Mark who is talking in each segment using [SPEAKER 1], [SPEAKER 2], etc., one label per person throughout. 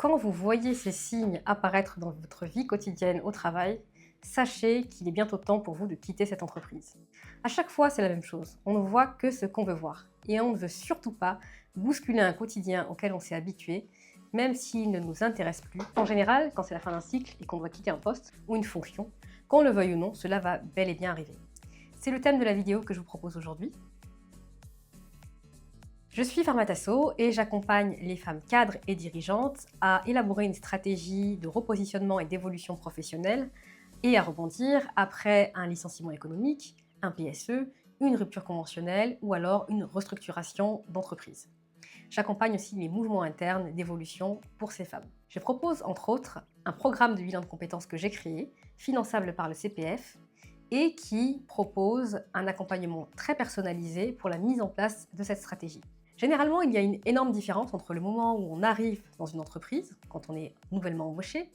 [SPEAKER 1] Quand vous voyez ces signes apparaître dans votre vie quotidienne au travail, sachez qu'il est bientôt temps pour vous de quitter cette entreprise. À chaque fois, c'est la même chose. On ne voit que ce qu'on veut voir. Et on ne veut surtout pas bousculer un quotidien auquel on s'est habitué, même s'il ne nous intéresse plus. En général, quand c'est la fin d'un cycle et qu'on doit quitter un poste ou une fonction, qu'on le veuille ou non, cela va bel et bien arriver. C'est le thème de la vidéo que je vous propose aujourd'hui. Je suis Farmatasso et j'accompagne les femmes cadres et dirigeantes à élaborer une stratégie de repositionnement et d'évolution professionnelle et à rebondir après un licenciement économique, un PSE, une rupture conventionnelle ou alors une restructuration d'entreprise. J'accompagne aussi les mouvements internes d'évolution pour ces femmes. Je propose entre autres un programme de bilan de compétences que j'ai créé, finançable par le CPF, et qui propose un accompagnement très personnalisé pour la mise en place de cette stratégie. Généralement, il y a une énorme différence entre le moment où on arrive dans une entreprise, quand on est nouvellement embauché,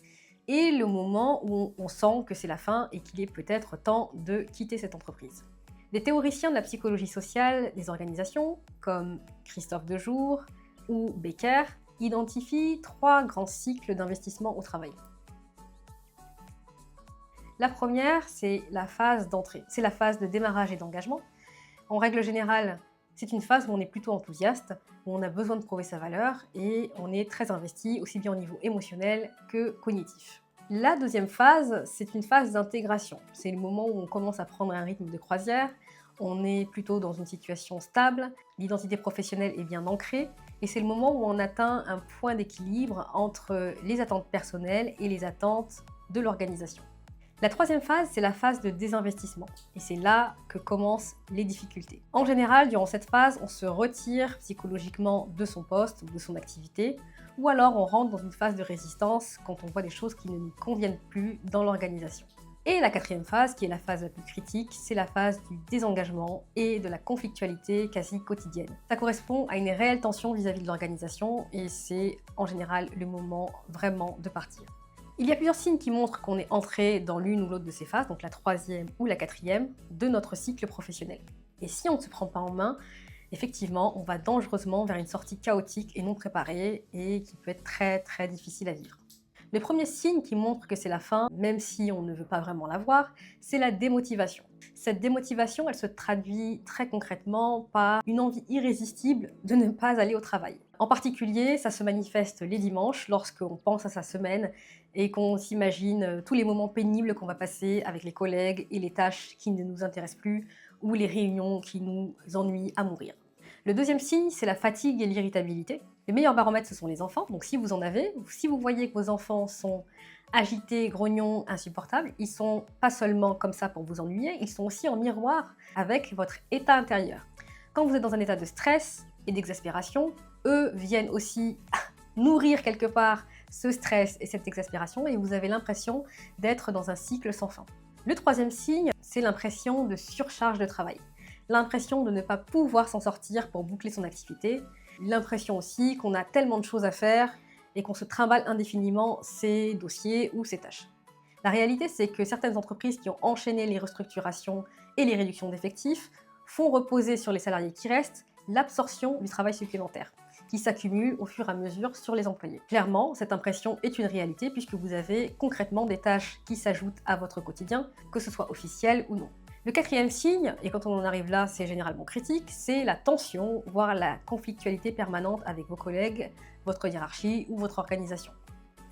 [SPEAKER 1] et le moment où on sent que c'est la fin et qu'il est peut-être temps de quitter cette entreprise. Des théoriciens de la psychologie sociale des organisations, comme Christophe Dejour ou Becker, identifient 3 grands cycles d'investissement au travail. La première, c'est la phase d'entrée. C'est la phase de démarrage et d'engagement. En règle générale, c'est une phase où on est plutôt enthousiaste, où on a besoin de prouver sa valeur et on est très investi, aussi bien au niveau émotionnel que cognitif. La deuxième phase, c'est une phase d'intégration. C'est le moment où on commence à prendre un rythme de croisière, on est plutôt dans une situation stable, l'identité professionnelle est bien ancrée et c'est le moment où on atteint un point d'équilibre entre les attentes personnelles et les attentes de l'organisation. La troisième phase, c'est la phase de désinvestissement. Et c'est là que commencent les difficultés. En général, durant cette phase, on se retire psychologiquement de son poste ou de son activité, ou alors on rentre dans une phase de résistance quand on voit des choses qui ne nous conviennent plus dans l'organisation. Et la quatrième phase, qui est la phase la plus critique, c'est la phase du désengagement et de la conflictualité quasi quotidienne. Ça correspond à une réelle tension vis-à-vis de l'organisation et c'est en général le moment vraiment de partir. Il y a plusieurs signes qui montrent qu'on est entré dans l'une ou l'autre de ces phases, donc la troisième ou la quatrième, de notre cycle professionnel. Et si on ne se prend pas en main, effectivement, on va dangereusement vers une sortie chaotique et non préparée et qui peut être très très difficile à vivre. Le premier signe qui montre que c'est la fin, même si on ne veut pas vraiment la voir, c'est la démotivation. Cette démotivation, elle se traduit très concrètement par une envie irrésistible de ne pas aller au travail. En particulier, ça se manifeste les dimanches lorsqu'on pense à sa semaine et qu'on s'imagine tous les moments pénibles qu'on va passer avec les collègues et les tâches qui ne nous intéressent plus ou les réunions qui nous ennuient à mourir. Le deuxième signe, c'est la fatigue et l'irritabilité. Les meilleurs baromètres, ce sont les enfants. Donc si vous en avez, si vous voyez que vos enfants sont agités, grognons, insupportables, ils sont pas seulement comme ça pour vous ennuyer, ils sont aussi en miroir avec votre état intérieur. Quand vous êtes dans un état de stress et d'exaspération, eux viennent aussi nourrir quelque part ce stress et cette exaspération et vous avez l'impression d'être dans un cycle sans fin. Le troisième signe, c'est l'impression de surcharge de travail. L'impression de ne pas pouvoir s'en sortir pour boucler son activité, l'impression aussi qu'on a tellement de choses à faire et qu'on se trimballe indéfiniment ses dossiers ou ses tâches. La réalité, c'est que certaines entreprises qui ont enchaîné les restructurations et les réductions d'effectifs font reposer sur les salariés qui restent l'absorption du travail supplémentaire, qui s'accumule au fur et à mesure sur les employés. Clairement, cette impression est une réalité puisque vous avez concrètement des tâches qui s'ajoutent à votre quotidien, que ce soit officiel ou non. Le quatrième signe, et quand on en arrive là, c'est généralement critique, c'est la tension, voire la conflictualité permanente avec vos collègues, votre hiérarchie ou votre organisation.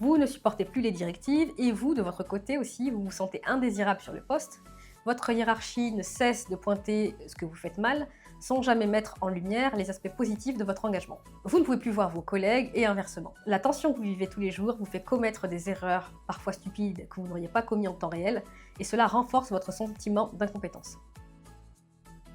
[SPEAKER 1] Vous ne supportez plus les directives et vous, de votre côté aussi, vous vous sentez indésirable sur le poste. Votre hiérarchie ne cesse de pointer ce que vous faites mal, sans jamais mettre en lumière les aspects positifs de votre engagement. Vous ne pouvez plus voir vos collègues et inversement. La tension que vous vivez tous les jours vous fait commettre des erreurs, parfois stupides, que vous n'auriez pas commis en temps réel, et cela renforce votre sentiment d'incompétence.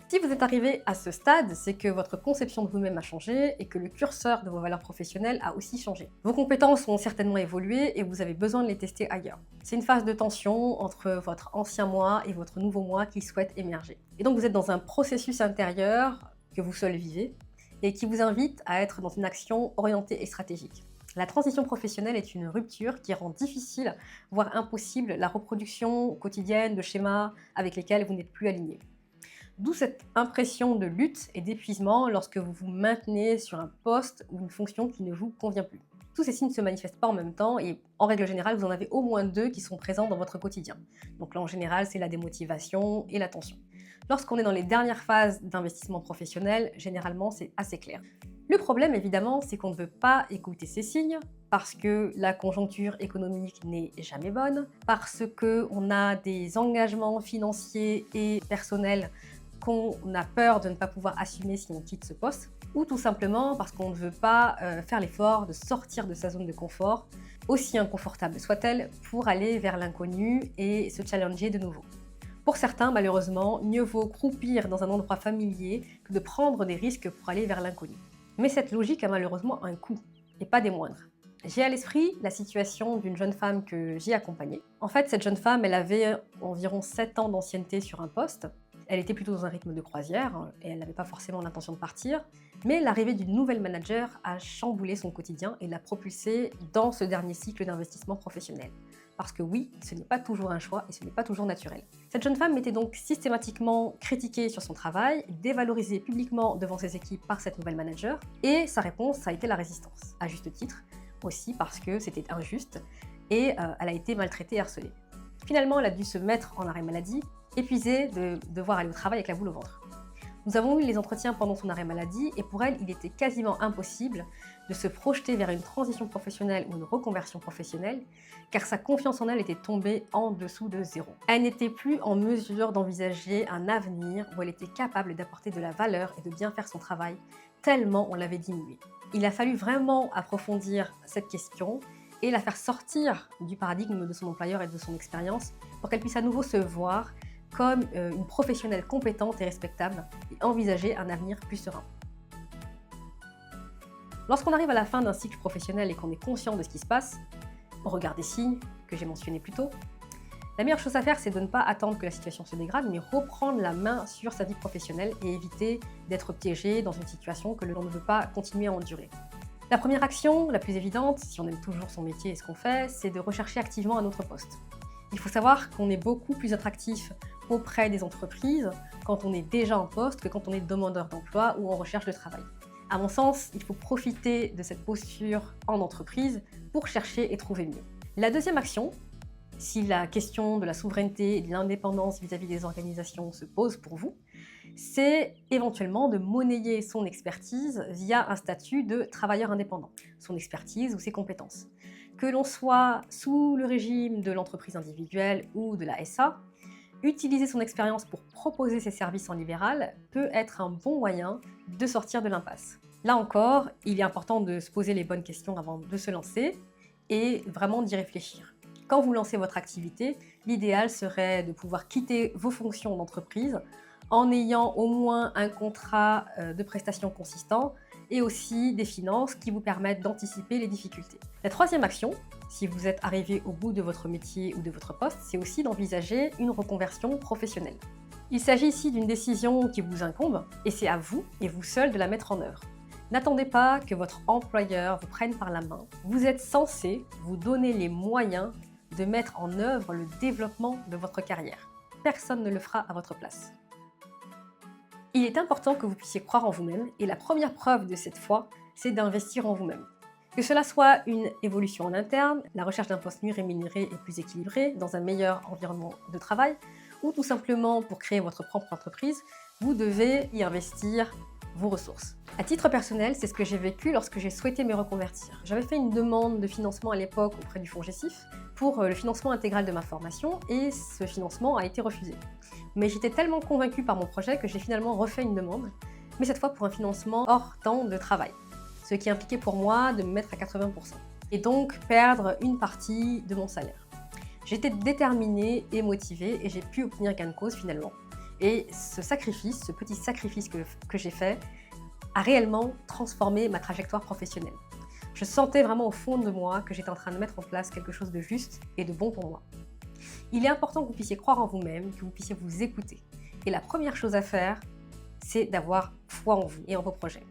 [SPEAKER 1] Si vous êtes arrivé à ce stade, c'est que votre conception de vous-même a changé et que le curseur de vos valeurs professionnelles a aussi changé. Vos compétences ont certainement évolué et vous avez besoin de les tester ailleurs. C'est une phase de tension entre votre ancien moi et votre nouveau moi qui souhaite émerger. Et donc vous êtes dans un processus intérieur que vous seul vivez et qui vous invite à être dans une action orientée et stratégique. La transition professionnelle est une rupture qui rend difficile, voire impossible, la reproduction quotidienne de schémas avec lesquels vous n'êtes plus aligné. D'où cette impression de lutte et d'épuisement lorsque vous vous maintenez sur un poste ou une fonction qui ne vous convient plus. Tous ces signes ne se manifestent pas en même temps et en règle générale, vous en avez au moins 2 qui sont présents dans votre quotidien. Donc là, en général, c'est la démotivation et la tension. Lorsqu'on est dans les dernières phases d'investissement professionnel, généralement, c'est assez clair. Le problème, évidemment, c'est qu'on ne veut pas écouter ces signes parce que la conjoncture économique n'est jamais bonne, parce qu'on a des engagements financiers et personnels qu'on a peur de ne pas pouvoir assumer si on quitte ce poste, ou tout simplement parce qu'on ne veut pas faire l'effort de sortir de sa zone de confort, aussi inconfortable soit-elle, pour aller vers l'inconnu et se challenger de nouveau. Pour certains, malheureusement, mieux vaut croupir dans un endroit familier que de prendre des risques pour aller vers l'inconnu. Mais cette logique a malheureusement un coût, et pas des moindres. J'ai à l'esprit la situation d'une jeune femme que j'ai accompagnée. En fait, cette jeune femme, elle avait environ 7 ans d'ancienneté sur un poste. Elle était plutôt dans un rythme de croisière et elle n'avait pas forcément l'intention de partir. Mais l'arrivée d'une nouvelle manager a chamboulé son quotidien et l'a propulsée dans ce dernier cycle d'investissement professionnel. Parce que oui, ce n'est pas toujours un choix et ce n'est pas toujours naturel. Cette jeune femme était donc systématiquement critiquée sur son travail, dévalorisée publiquement devant ses équipes par cette nouvelle manager, et sa réponse a été la résistance, à juste titre, aussi parce que c'était injuste, et elle a été maltraitée et harcelée. Finalement, elle a dû se mettre en arrêt maladie, épuisée de devoir aller au travail avec la boule au ventre. Nous avons eu les entretiens pendant son arrêt maladie et pour elle, il était quasiment impossible de se projeter vers une transition professionnelle ou une reconversion professionnelle car sa confiance en elle était tombée en dessous de zéro. Elle n'était plus en mesure d'envisager un avenir où elle était capable d'apporter de la valeur et de bien faire son travail tellement on l'avait diminuée. Il a fallu vraiment approfondir cette question et la faire sortir du paradigme de son employeur et de son expérience pour qu'elle puisse à nouveau se voir comme une professionnelle compétente et respectable et envisager un avenir plus serein. Lorsqu'on arrive à la fin d'un cycle professionnel et qu'on est conscient de ce qui se passe, au regard des signes que j'ai mentionnés plus tôt, la meilleure chose à faire, c'est de ne pas attendre que la situation se dégrade, mais reprendre la main sur sa vie professionnelle et éviter d'être piégé dans une situation que l'on ne veut pas continuer à endurer. La première action, la plus évidente, si on aime toujours son métier et ce qu'on fait, c'est de rechercher activement un autre poste. Il faut savoir qu'on est beaucoup plus attractif auprès des entreprises quand on est déjà en poste que quand on est demandeur d'emploi ou en recherche de travail. À mon sens, il faut profiter de cette posture en entreprise pour chercher et trouver mieux. La deuxième action, si la question de la souveraineté et de l'indépendance vis-à-vis des organisations se pose pour vous, c'est éventuellement de monnayer son expertise via un statut de travailleur indépendant, son expertise ou ses compétences. Que l'on soit sous le régime de l'entreprise individuelle ou de la SA, utiliser son expérience pour proposer ses services en libéral peut être un bon moyen de sortir de l'impasse. Là encore, il est important de se poser les bonnes questions avant de se lancer et vraiment d'y réfléchir. Quand vous lancez votre activité, l'idéal serait de pouvoir quitter vos fonctions d'entreprise en ayant au moins un contrat de prestation consistant et aussi des finances qui vous permettent d'anticiper les difficultés. La troisième action, si vous êtes arrivé au bout de votre métier ou de votre poste, c'est aussi d'envisager une reconversion professionnelle. Il s'agit ici d'une décision qui vous incombe et c'est à vous et vous seul de la mettre en œuvre. N'attendez pas que votre employeur vous prenne par la main. Vous êtes censé vous donner les moyens de mettre en œuvre le développement de votre carrière. Personne ne le fera à votre place. Il est important que vous puissiez croire en vous-même et la première preuve de cette foi, c'est d'investir en vous-même. Que cela soit une évolution en interne, la recherche d'un poste mieux rémunéré et plus équilibré, dans un meilleur environnement de travail, ou tout simplement pour créer votre propre entreprise, vous devez y investir vos ressources. À titre personnel, c'est ce que j'ai vécu lorsque j'ai souhaité me reconvertir. J'avais fait une demande de financement à l'époque auprès du FONGECIF pour le financement intégral de ma formation et ce financement a été refusé. Mais j'étais tellement convaincue par mon projet que j'ai finalement refait une demande, mais cette fois pour un financement hors temps de travail, ce qui impliquait pour moi de me mettre à 80% et donc perdre une partie de mon salaire. J'étais déterminée et motivée et j'ai pu obtenir gain de cause finalement. Et ce sacrifice, ce petit sacrifice que j'ai fait, a réellement transformé ma trajectoire professionnelle. Je sentais vraiment au fond de moi que j'étais en train de mettre en place quelque chose de juste et de bon pour moi. Il est important que vous puissiez croire en vous-même, que vous puissiez vous écouter. Et la première chose à faire, c'est d'avoir foi en vous et en vos projets.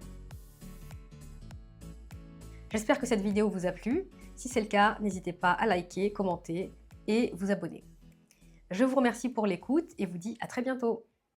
[SPEAKER 1] J'espère que cette vidéo vous a plu. Si c'est le cas, n'hésitez pas à liker, commenter et vous abonner. Je vous remercie pour l'écoute et vous dis à très bientôt.